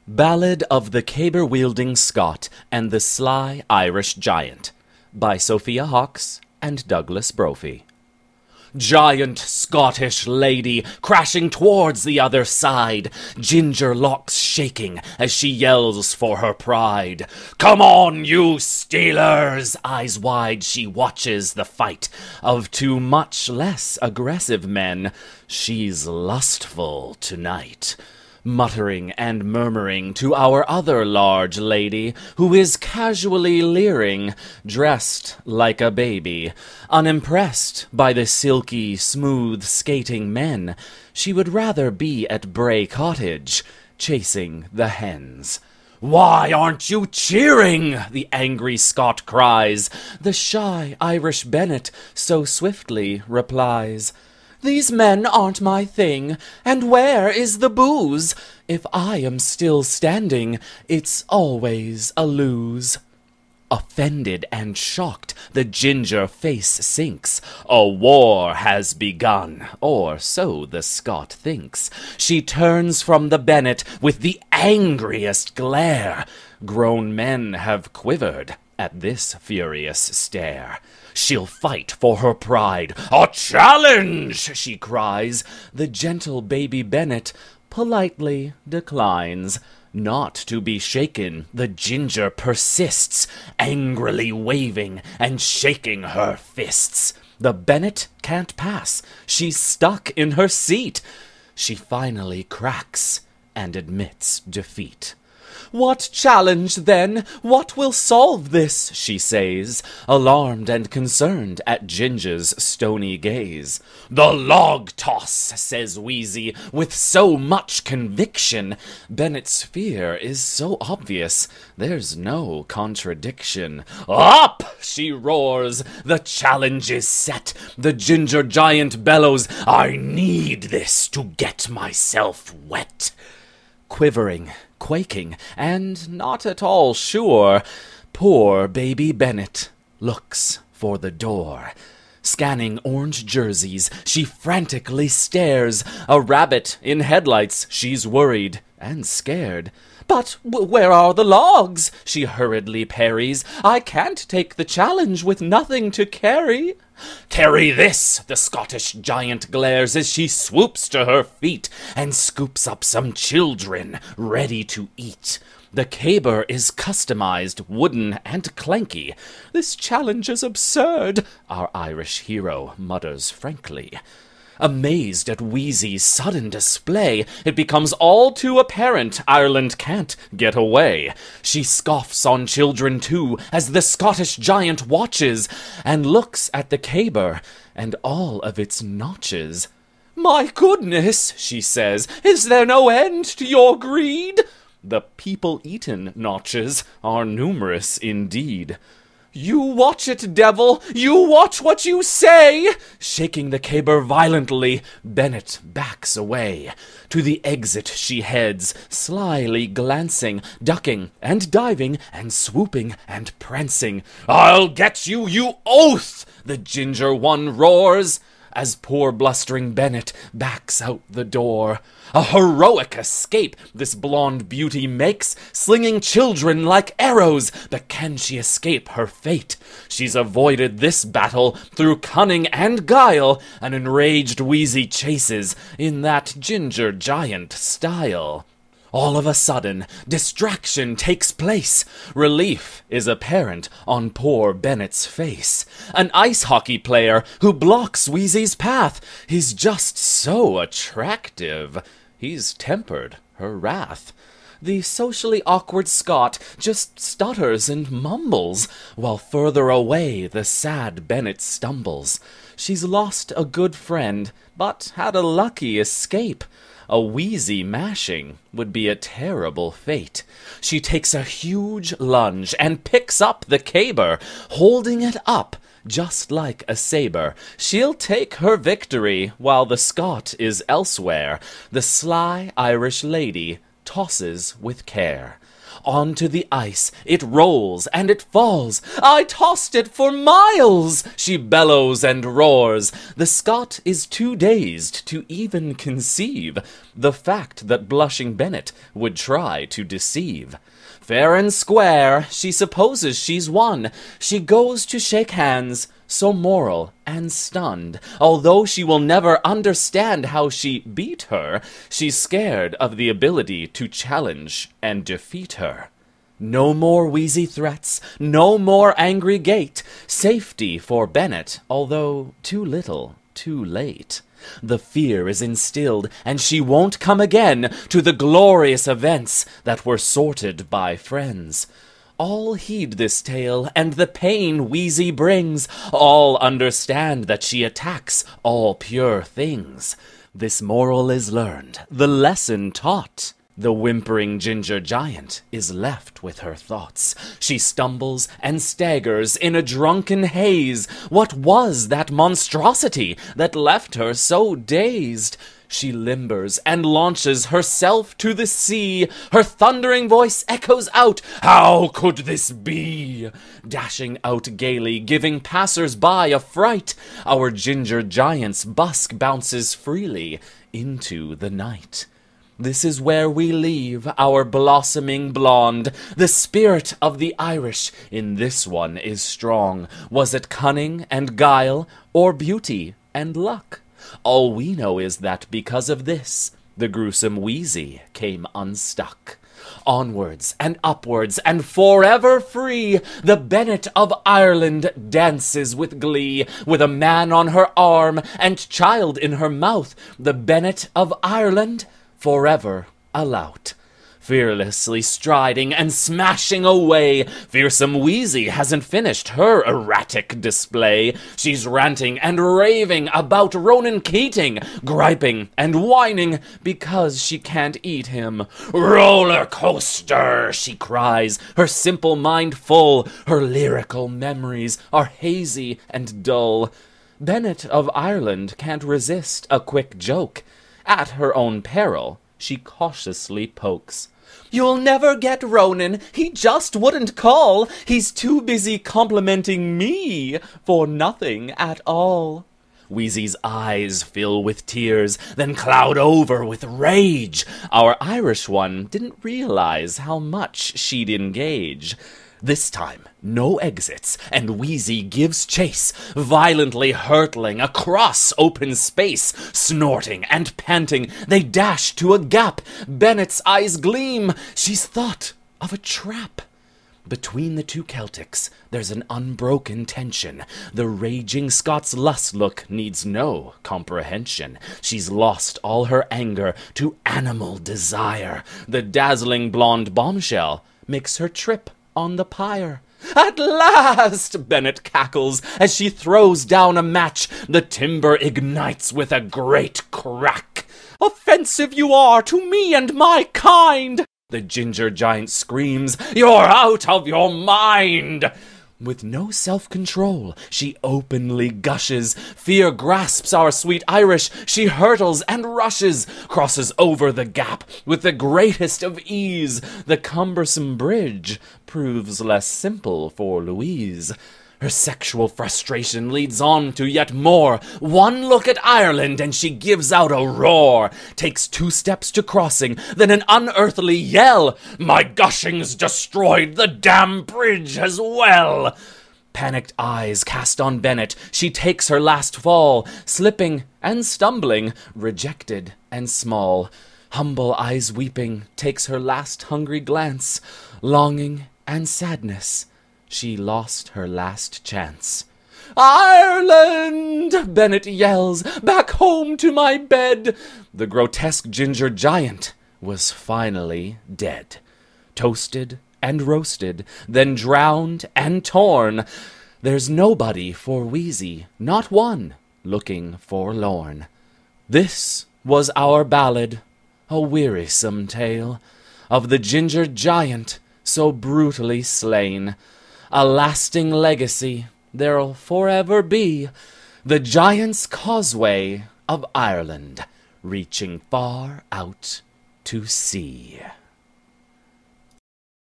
Ballad of the Caber-Wielding Scot and the Sly Irish Giant by Sophia Hawkes and Douglas Brophy. Giant Scottish lady crashing towards the other side, ginger locks shaking as she yells for her pride. Come on, you stealers! Eyes wide she watches the fight of two much less aggressive men. She's lustful tonight. Muttering and murmuring to our other large lady, who is casually leering, dressed like a baby. Unimpressed by the silky, smooth skating men, she would rather be at Bray Cottage, chasing the hens. "Why aren't you cheering?" the angry Scot cries. The shy Irish Bennet so swiftly replies, "These men aren't my thing, and where is the booze? If I am still standing, it's always a lose." Offended and shocked, the ginger face sinks. A war has begun, or so the Scot thinks. She turns from the Bennet with the angriest glare. Grown men have quivered at this furious stare. She'll fight for her pride. "A challenge!" she cries. The gentle baby Bennet politely declines. Not to be shaken, the ginger persists, angrily waving and shaking her fists. The Bennet can't pass. She's stuck in her seat. She finally cracks and admits defeat. "What challenge, then? What will solve this?" she says, alarmed and concerned at Ginger's stony gaze. "The log toss," says Wheezy, with so much conviction. Bennet's fear is so obvious, there's no contradiction. "Up!" she roars, the challenge is set. The ginger giant bellows, "I need this to get myself wet." Quivering, quaking, and not at all sure, poor baby Bennet looks for the door. Scanning orange jerseys, she frantically stares. A rabbit in headlights, she's worried and scared. "But where are the logs?" she hurriedly parries. "I can't take the challenge with nothing to carry." "Carry this!" the Scottish giant glares as she swoops to her feet and scoops up some children ready to eat. The caber is customized, wooden, and clanky. "This challenge is absurd," our Irish hero mutters frankly. Amazed at Wheezy's sudden display, it becomes all too apparent Ireland can't get away. She scoffs on children, too, as the Scottish giant watches, and looks at the caber and all of its notches. "My goodness," she says, "is there no end to your greed?" The people-eaten notches are numerous indeed. "You watch it, devil! You watch what you say!" Shaking the caber violently, Bennet backs away. To the exit she heads, slyly glancing, ducking and diving and swooping and prancing. "I'll get you, you oath!" the ginger one roars, as poor blustering Bennet backs out the door. A heroic escape this blonde beauty makes, slinging children like arrows, but can she escape her fate? She's avoided this battle through cunning and guile, an enraged Wheezy chases in that ginger giant style. All of a sudden, distraction takes place. Relief is apparent on poor Bennet's face. An ice hockey player who blocks Wheezy's path. He's just so attractive. He's tempered her wrath. The socially awkward Scot just stutters and mumbles, while further away the sad Bennet stumbles. She's lost a good friend, but had a lucky escape. A Wheezy mashing would be a terrible fate. She takes a huge lunge and picks up the caber, holding it up just like a saber. She'll take her victory while the Scot is elsewhere. The sly Irish lady tosses with care. Onto the ice it rolls and it falls. I tossed it for miles, she bellows and roars. The Scot is too dazed to even conceive the fact that blushing Bennet would try to deceive. Fair and square, she supposes she's won. She goes to shake hands, so moral and stunned. Although she will never understand how she beat her, she's scared of the ability to challenge and defeat her. No more wheezy threats, no more angry gait. Safety for Bennet, although too little, too late. The fear is instilled, and she won't come again to the glorious events that were sorted by friends. All heed this tale, and the pain Wheezy brings. All understand that she attacks all pure things. This moral is learned, the lesson taught. The whimpering ginger giant is left with her thoughts. She stumbles and staggers in a drunken haze. What was that monstrosity that left her so dazed? She limbers and launches herself to the sea. Her thundering voice echoes out, "How could this be?" Dashing out gaily, giving passers-by a fright, our ginger giant's busk bounces freely into the night. This is where we leave our blossoming blonde. The spirit of the Irish in this one is strong. Was it cunning and guile, or beauty and luck? All we know is that because of this, the gruesome Wheezy came unstuck. Onwards and upwards and forever free, the Bennet of Ireland dances with glee. With a man on her arm and child in her mouth, the Bennet of Ireland forever a lout. Fearlessly striding and smashing away, fearsome Wheezy hasn't finished her erratic display. She's ranting and raving about Ronan Keating, griping and whining because she can't eat him. "Roller coaster," she cries, her simple mind full. Her lyrical memories are hazy and dull. Bennet of Ireland can't resist a quick joke. At her own peril, she cautiously pokes. "You'll never get Ronan, he just wouldn't call. He's too busy complimenting me for nothing at all." Wheezy's eyes fill with tears, then cloud over with rage. Our Irish one didn't realize how much she'd engage. This time, no exits, and Wheezy gives chase, violently hurtling across open space. Snorting and panting, they dash to a gap. Bennet's eyes gleam. She's thought of a trap. Between the two Celtics, there's an unbroken tension. The raging Scot's lust look needs no comprehension. She's lost all her anger to animal desire. The dazzling blonde bombshell makes her trip on the pyre. "At last!" Bennet cackles as she throws down a match. The timber ignites with a great crack. "Offensive you are to me and my kind!" the ginger giant screams. "You're out of your mind!" With no self-control, she openly gushes. Fear grasps our sweet Irish. She hurtles and rushes, crosses over the gap with the greatest of ease. The cumbersome bridge proves less simple for Louise. Her sexual frustration leads on to yet more. One look at Ireland and she gives out a roar. Takes 2 steps to crossing, then an unearthly yell. "My gushing's destroyed the damn bridge as well!" Panicked eyes cast on Bennet. She takes her last fall, slipping and stumbling, rejected and small. Humble eyes weeping, takes her last hungry glance. Longing and sadness, she lost her last chance. "Ireland!" Bennet yells, "back home to my bed!" The grotesque ginger giant was finally dead. Toasted and roasted, then drowned and torn. There's nobody for Wheezy, not one, looking forlorn. This was our ballad, a wearisome tale of the ginger giant so brutally slain. A lasting legacy there'll forever be, the Giant's Causeway of Ireland, reaching far out to sea.